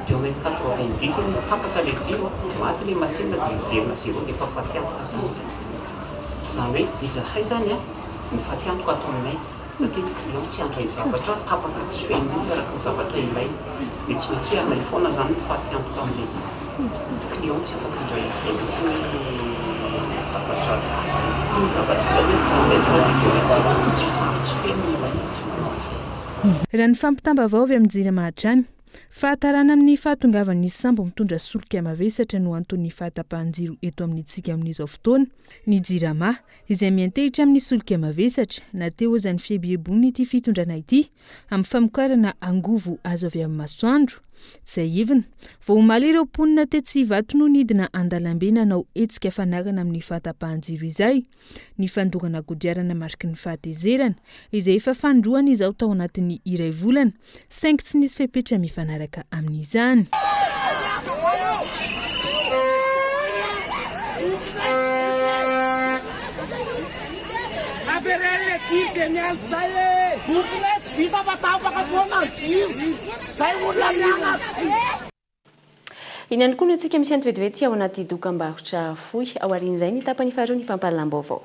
2 mètres 90 tapaka le jiro maty le machine dia verina ziro efa fatiantoka zany zay zany hoe izahay zany ny fatiantoka atao aminay satria ny client tsy andray zavatra tapaka tsy feno mihitsy araka ny zavatra ilay dia tsy maintsy hoe anay foana zany ny fatiantoka amin'ilay izy client tsy afaka indray izay mihitsy hoe zavatra tsy ny zavatra ilay hoe tsy feno ilay tsy manao an'izay izy. Raha ny fampitamba-bao avy amin'ny Jirama hatrany fahatarana amin'ny fahatongavan'ny sambo mitondra solika mavesatra no antony fahatapahan-jiro eto amin'ny tsika amin'izao fotoana ny Jirama izay miantehitra amin'ny solika mavesatra na teo izany fihebiebony ity fitondrana ity amin'ny famokarana angovo azo avy amin'ny masoandro izay ivina vao omaly ireo mponina tetsy vato no nidina an-dalambe nanao hetsika fanarana amin'ny fahatapahan-jiro izay ny fandorana kodiarana mariky ny fahatezerana izay efa fandroana izao tao anatin'ny iray volana saingy tsy nisy fepetra mifanaraka amin'izany. Inany koa no antsika misy antovetivety ao anaty dokam-barotra fohy ao aorian'izay ny tapany faharoa ny fampahalalam-baovao.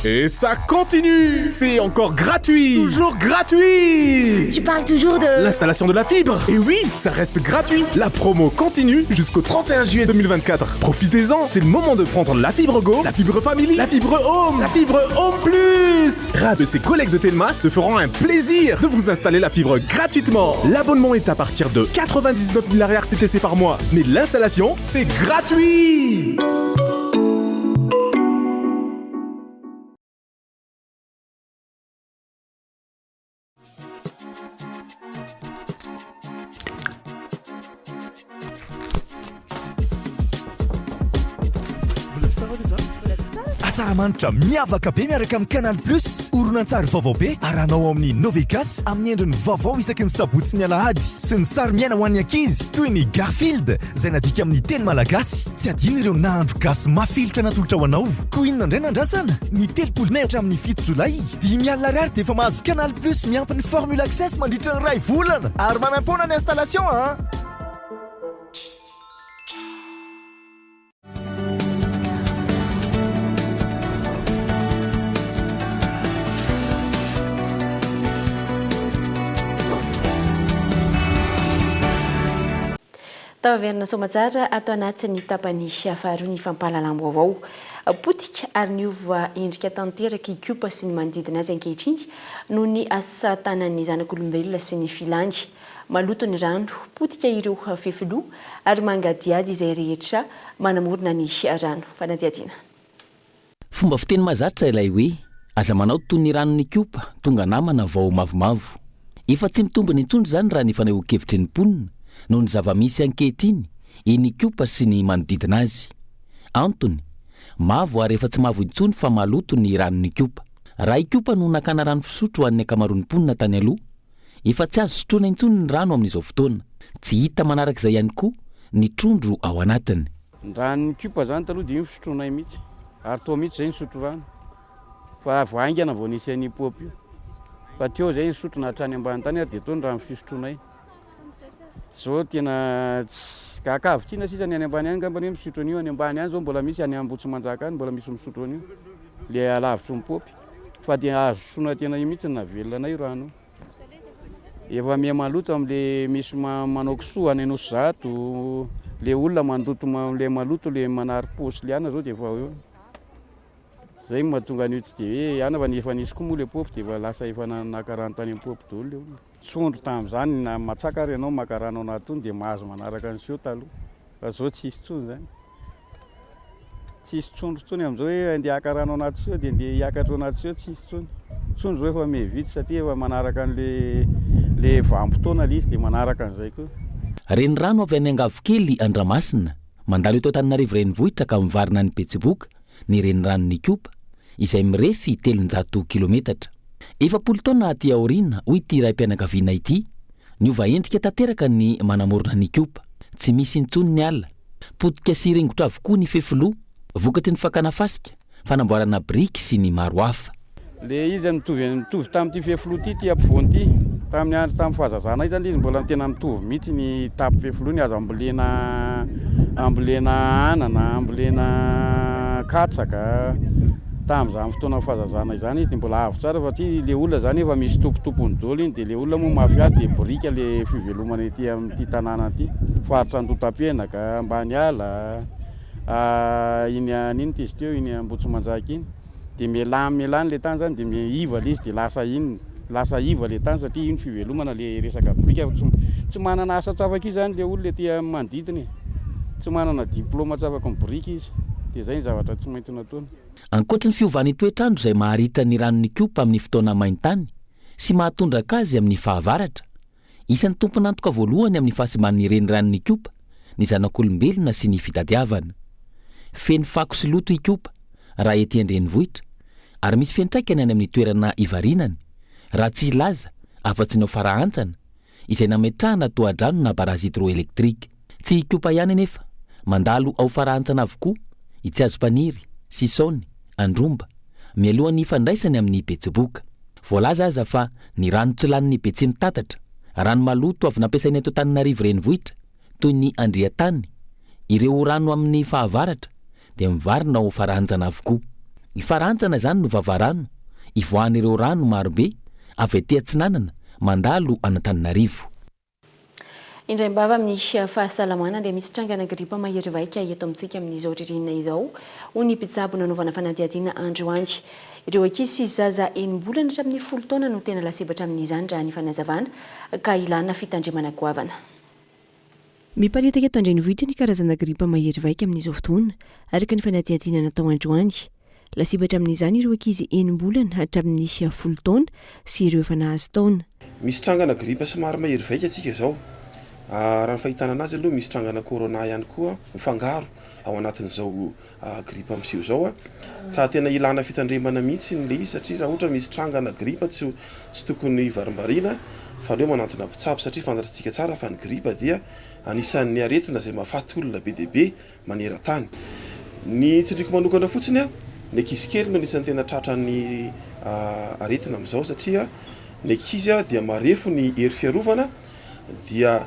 Et ça continue! C'est encore gratuit! Toujours gratuit! Tu parles toujours de... L'installation de la fibre! Et oui, ça reste gratuit! La promo continue jusqu'au 31 juillet 2024. Profitez-en! C'est le moment de prendre la fibre Go, la fibre Family, la fibre Home, la fibre Home Plus! Ras de ses collègues de Telma se feront un plaisir de vous installer la fibre gratuitement. L'abonnement est à partir de 99 000 RTTC par mois. Mais l'installation, c'est gratuit! Asaramanitra miavaka be miaraka amin'ny Canal Plus, oronan-tsary vaovao be aranao amin'ny Novegas amin'ny endriny vaovao isaky ny sabotsy ny alahady sy ny sary miaina ho an'ny ankizy toy ny Garfield izay nadika amin'ny teny malagasy. Tsy adino ireo nahandro gasy mafilotra natolotra ho anao. Koinona indray nandrasana ny 30 May hatramin'ny 7 Jolay 10,000 ariary dia efa mahazo Canal Plus miampy ny Formule Access mandritra ny 2 volana ary mamaim-poana ny installation Taverna somatsara atao anatin'ny tapany faharoa ny fampahalalam-baovao. Potika ary niova endrika tanteraka ikupa sy ny manodidina azy ankehitriny noho ny asa tanan'ny zanak'olombelona sy ny filany. Maloto ny rano, potika ireo fefiloha ary mangadiady izay rehetra manamorona ny rano. Fanadihadiana. Fomba fiteny mahazatra ilay hoe aza manao toy ny ranon'ny kopa tonga namana vao mavomavo. efa tsy mitombo ny intondry zany raha ny fanehoan-kevitry ny mponina noho ny zava-misy ankehitriny eny kopa sy ny manodidina azy. Antony, mavo ary efa tsy mavo intsony fa maloto ny ranony kopa. Raha ikopa no nakana rano fisotro ho an'ny akamaroan'ny mponina tany aloha, efa tsy azo sotroina intsony ny rano amin'izao fotoana. Tsy hita manarak'izay ihany koa ny trondro ao anatiny. Ny ranony kopa zany taloha dia iny fisotroanay mihitsy, ary toa mihitsy zay ny sotro rano. Fa voaingana vao nisy an'ny popy io. Fa teo zay ny sotro na hatrany ambany tany ary dia toa ny rano fisotroanay. Zao tena kakavitsina sisa ny any ambany any ngambany hoe misotro an'io, any ambany any zao mbola misy any Ambohitsimanjaka any mbola misy misotro an'io, le alavitry ny popy. Fa dia azo sotroina tena io mihitsy na velona io rano. Efa miha maloto amin'le misy manao kisoa any Anosizato, le olona mandoto le maloto le manary paosy liana zao dia efa eo. Zay mahatonga an'io tsy dia hoe ana fa efa nisy koa moa le popy dia efa lasa efa naka rano tany amin'ny popy daholo le olona. Trondro tamin'izany na matsaka ary ianao maka rano anaty tony dia mahazo manaraka ny sio taloha. Fa zao tsisy tsony zany. Tsisy trondro tsony amin'izao hoe andeha haka rano anaty sio dia andeha hiakatra anaty sio tsisy tsony. Trondro efa mevitsy satria efa manaraka an'le vanim-potoana le izy dia manaraka an'izay koa. Reny rano avy any Angavokely Andramasina mandalo eto Antananarivo renivohitra ka mivarina ny Betsiboka ny reny ranony kopa izay mirefy 300 kilometatra. 70 taona aty aoriana hoy ity raim-pianakaviana ity, niova endrika tanteraka ny manamorona ny kopa. Tsy misy intsony ny alina, potika sy rengotra avokoa ny fefoloha, vokatry ny fakana fasika, fanamboarana briky sy ny maro hafa. Le izy mitovy tamin'ity fefoloha ity ampovoany ity, tamin'ny fahazazana izy izy mbola tena mitovy mihitsy ny tapy fefoloha, ny azo ambolena anana, ambolena katsaka. Tamin'izany fotoana fahazazana izany izy dia mbola avo tsara fa tsy le olona zany efa misy tompotompony daholo iny dia le olona moa mafiady dia brika le fivelomana ety amin'ity tanàna ity, faritra Andotapenaka, Ambaniala, iny izy teo iny Ambohitsimanjaka iny. Dia mialany le tany zany dia miiva le izy dia lasa iva le tany satria iny fivelomana le resaka brika. Tsy manana asa tsafaka io zany le olona ety manodidina, tsy manana diplôma tsafaka ny brika izy. Dia zay ny zavatra tsy maintsy nataony. Ankoatra ny fiovan'ny toetrandro izay maharitra ny ranony kopa amin'ny fotoana maintany sy mahatondraka azy amin'ny fahavaratra, isan'ny tompon'antoka voalohany amin'ny fahasiman'ny reny ranony kopa ny zanak'olombelona sy ny fitadiavana. Feno fako sy loto i kopa raha ety an-drenivohitra, ary misy fiantraikany any amin'ny toerana ivarinany, raha tsy ilaza afa-tsy ny farahantsana izay nametrahana tohadrano na barazy hidroelektrika. Tsy kopa ihany anefa, mandalo ao farahantsana avokoa i Tsiazopaniry, Sisaony, Andromba, mialohan'ny fandraisany amin'ny Betsiboka. Voalaza aza fa ny rano tsy lanin'ny Betsimitantatra, rano maloto avy nampiasainy eto Antananarivo renivohitra toy ny Andriatany, ireo rano amin'ny fahavaratra dia mivarina ao farahantsana avokoa. Ny farahantsana zany no vavarano ivoahan'ireo rano marobe avy etỳ Atsinanana mandalo Antananarivo. Indray mbava amin'ny fahasalamana dia misy trangana gripa mahery vaika eto amintsika amin'izao ririnina izao. Hoy ny mpitsabo nanaovana fanadihadiana androany. Ireo ankizy sy zaza enim-bolana hatramin'ny 10 taona no tena lasebatra amin'izany raha ny fanazavana ka ilana fitandremana goavana. Miparitaka eto an-drenivohitra ny karazana gripa mahery vaika amin'izao fotoana araka ny fanadihadiana natao androany. Lasebatra amin'izany ireo ankizy enim-bolana hatramin'ny 10 taona sy ireo efa nahazo taona. Misy trangana gripa somary mahery vaika atsika izao. Raha ny fahitana anazy aloha misy trangana corona ihany koa mifangaro ao anatin'izao gripa amsio zao ka tena ilana fitandremana mihitsy le izy satria raha ohatra misy trangana gripa tsy tokony varimbarina fa leo manantona mpitsabo satria fantatritsika tsara fa ny gripa dia anisan'ny aretina izay mahafaty olona be dia be maneran-tany. Ny tsindriko manokana fotsiny ny ankizy kely no anisan'ny tena tratran'ny aretina amin'izao satria ny ankizy dia marefo ny hery fiarovana dia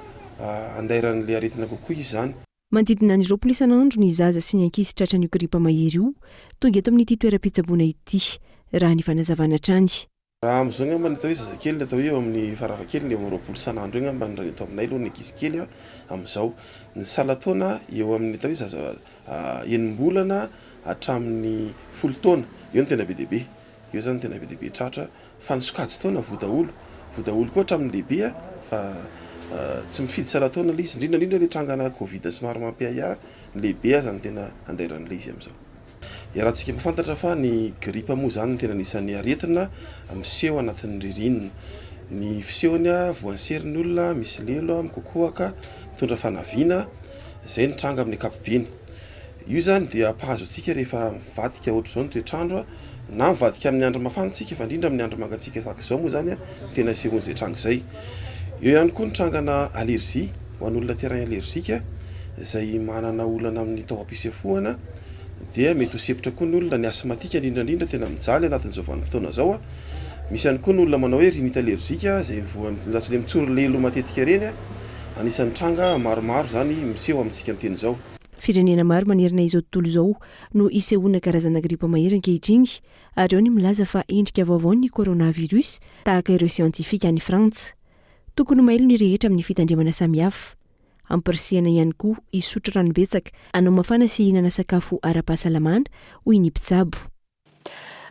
andairan'le aretina kokoa izy zany. Manodidina ny 20 isan'andro ny zaza sy ny ankizy tratran'io gripa mahery io tonga eto amin'ity toeram-pitsaboana ity raha ny fanazavana hatrany. Raha amin'izao ngamba ny atao hoe zazakely atao hoe eo amin'ny faravakely ny 20 isan'andro io ngamba ny atao aminay aloha ny ankizy kely amin'izao. Ny salantaona eo amin'ny atao hoe zaza enim-bolana hatramin'ny 10 taona eo ny tena be dia be. Eo zany tena be dia be tratra fa ny sokajy taona vodaolo koa hatramin'ny lehibe fa tsy mifidy salantaona le izy indrindra le trangana covid somary mampiaya lehibe zany tena andairan'le izy amin'izao. Rahantsika mafantatra fa ny gripa moa zany tena anisan'ny aretina miseho anatin'ny ririnina. ny fisehony a voanseriny olona misy lelo mikokoaka mitondra fanaviana zay ny tranga amin'ny kapobeny io zany dia ampahazo atsika rehefa mivadika ohatr'izao ny toetrandro na mivadika amin'ny andro mafana tsika fa indrindra amin'ny andro mangatsika tahaka izao moa zany tena sehon'izay tranga izay eo ihany koa ny trangana allergie ho an'olona terrain allergique izay manana olana amin'ny taoam-pisefoana dia mety ho sepitra koa ny olona ny asthmatique indrindrandrindra tena mijaly anatin'izao vanim-potoana zao misy ihany koa ny olona manao hoe rhinite allergique zay voalatsile mitsoro lelo matetika reny anisan'ny tranga maromaro zany miseho amintsika amin'ny teny zao. Firenena maro manerana izao tontolo izao no isehoana karazana gripa mahery ankehitriny ary eo ny milaza fa endrika vaovao ny coronavirus tahaka ireo siantifika any Frantsa. Tokony mailo ny rehetra amin'ny fitandremana samihafa. Ampirisihana ihany koa isotro ranobetsaka anao mafana sy hihinana sakafo ara-pahasalamana hoy ny mpitsabo.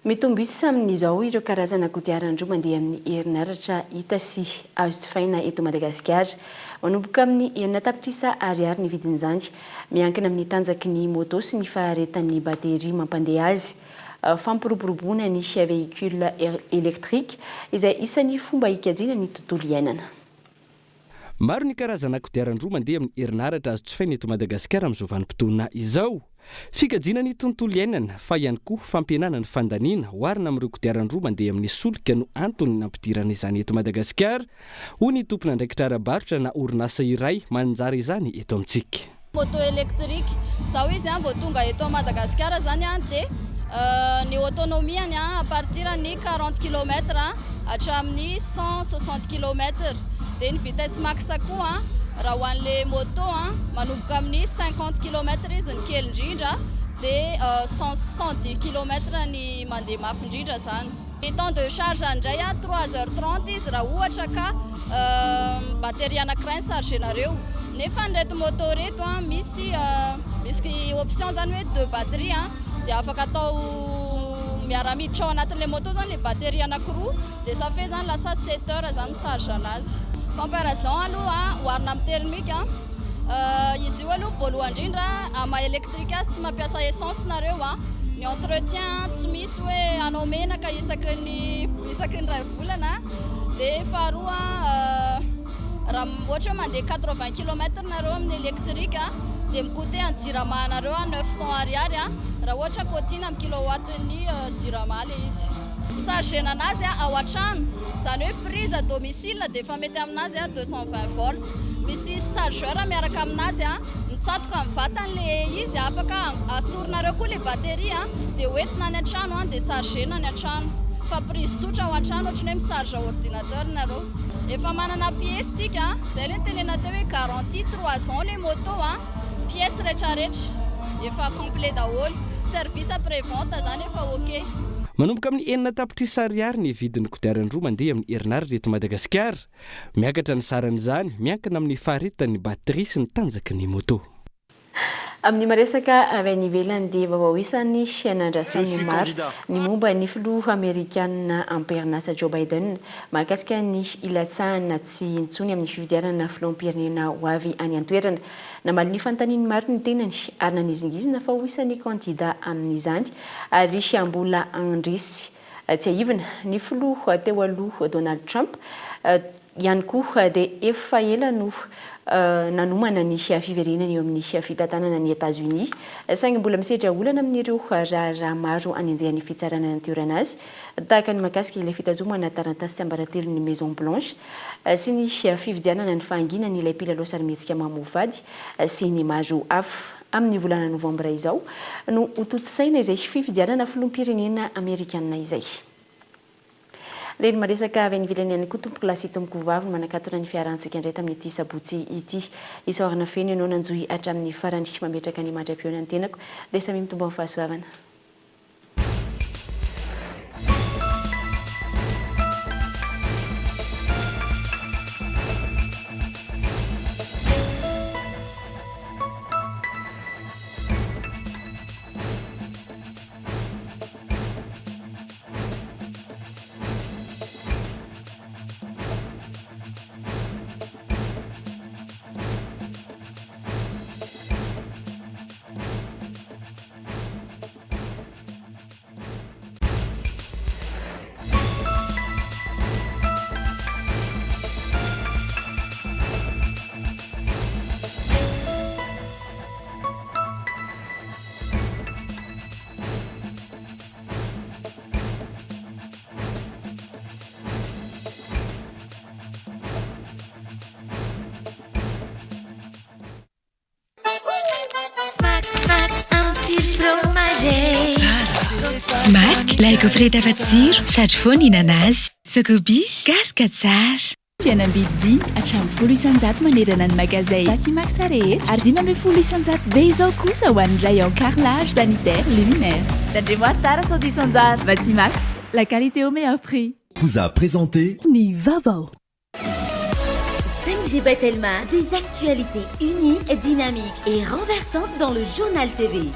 Mitombo isa amin'izao ireo karazana kodiaran-droa mandeha amin'ny herinaratra hita sy azo jifaina eto Madagasikara. Manomboka amin'ny 4 ariary ny vidin'izany, miankina amin'ny tanjaky ny moto sy ny faharetan'ny bateria mampandeha azy. Fampiroboroboana ny véhicule électrique izay isan'ny fomba hikajiana ny tontolo iainana. Maro ny karazana kodiaran-droa mandeha amin'ny herinaratra azo jifaina eto Madagasikara amin'izao vanim-potoana izao. Fikajiana ny tontolo iainana fa ihany koa fampihenana ny fandaniana oharina amin'ireo kodiaran-droa mandeha amin'ny solika no antony nampidirana izany eto Madagasikara hoy ny tompona andraikitra ara-barotra na orinasa iray manjary izany eto amintsika. Moto électrique zao izy vao tonga eto Madagasikara zany dia ny autonomiany à partir ny 40 km hatramin'ny 160 km dia ny vitesse max koa raha ho an'le moto manomboka amin'ny 50 km izy ny kely indrindra dia 110 km ny mandeha mafy indrindra zany. Ny temps de charge indray 3h30 izy raha ohatra ka bateria anankiray ny chargenareo. Nefa nyreto moto reto misy option zany hoe 2 batterie dia afaka atao miara-miditra ao anatin'le moto zany le bateria anankiroa dia ça fait zany lasa 7 heures zany charge anazy. Comparaison aloha oharina amin'ny thermique izy io aloha voalohany indrindra ama électrique tsy mampiasa essence nareo ny entretien tsy misy hoe anao menaka isaky ny ray volana dia faharoa raha ohatra hoe mandeha 80 km nareo amin'ny électrique dia mikote ny jirama nareo 900 ariary raha ohatra kotina amin'ny kilowatt ny jirama le izy. Fisargena anazy ao an-trano zany hoe prise à domicile dia efa mety aminazy 220 volt. Misy chargeur miaraka aminazy mitsatoka amin'ny vatany le izy afaka asorinareo koa le bateria dia hoentina any an-trano dia chargena any an-trano. Fa prise tsotra ao an-trano ohatrany hoe misarge ordinateur nareo. Efa manana pièce tsika zay le tenena teo hoe garantie 3 ans le moto pièce rehetrarehetra efa complet daholo. Service après vente zany efa ok. Manomboka amin'ny 4 ariary ny vidin'ny kodiaran-droa mandeha amin'ny herinaratra eto Madagasikara. Miakatra ny saran'izany miankina amin'ny faharetan'ny bateria sy ny tanjaky ny moto. Amin'ny maresaka avy any ivelany dia vaovao isan'ny anandrasan'ny maro ny momba ny filoha Amerikana amperinasa Joe Biden mahakasika ny ilatsahana tsy intsony amin'ny fifidianana filoham-pirenena ho avy any an-toerana. Namaly ny fantaniny maro ny tenany ary nanizingizina fa ho isan'ny kandida amin'izany ary mbola andresy tsy aivina ny filoha teo aloha Donald Trump ihany koa dia efa ela no nanomana ny fiverenana eo amin'ny fitantanana ny États-Unis saingy mbola misedra olana amin'ireo raha maro anenjehany fitsarana natiorana azy tahaka ny mahakasika ilay fitazomana tarantasy tsy ambaratelo ny Maison Blanche sy ny fividianana ny fahanginany ilay mpilalao sarimihetsika mamovady sy ny maro hafa. Amin'ny volana novambra izao no hototosaina izay fividianana filoham-pirenena Amerikana izay. Leny maresaka avy any ivelany ihany koa tompoko lasy tompoko vavy manakatona ny fiarantsika indray tamin'ity sabotsy ity isorana feno ianao nanjohy hatramin'ny farany mametraka ny mandra-piona ny tenako dia samy mitombo amin'ny fahasoavana. Vatsimak, ilaiko frety hafa tsiro sady foana ihinana azy. Sakobis, gasika tsara. Fianambidy 10 hatramin'ny 10 isanjato manerana ny magazay Vatsimak sa rehetra ary 10 isanjato be izao kosa ho an'ny rayon carrelage sanitaire luminaire. Tandremo tara sao 10 isanjato. Vatsimak, la qualité au meilleur prix. Vous a présenté Nivavo. 5G Batelma, des actualités uniques, dynamiques et renversantes dans le journal TV.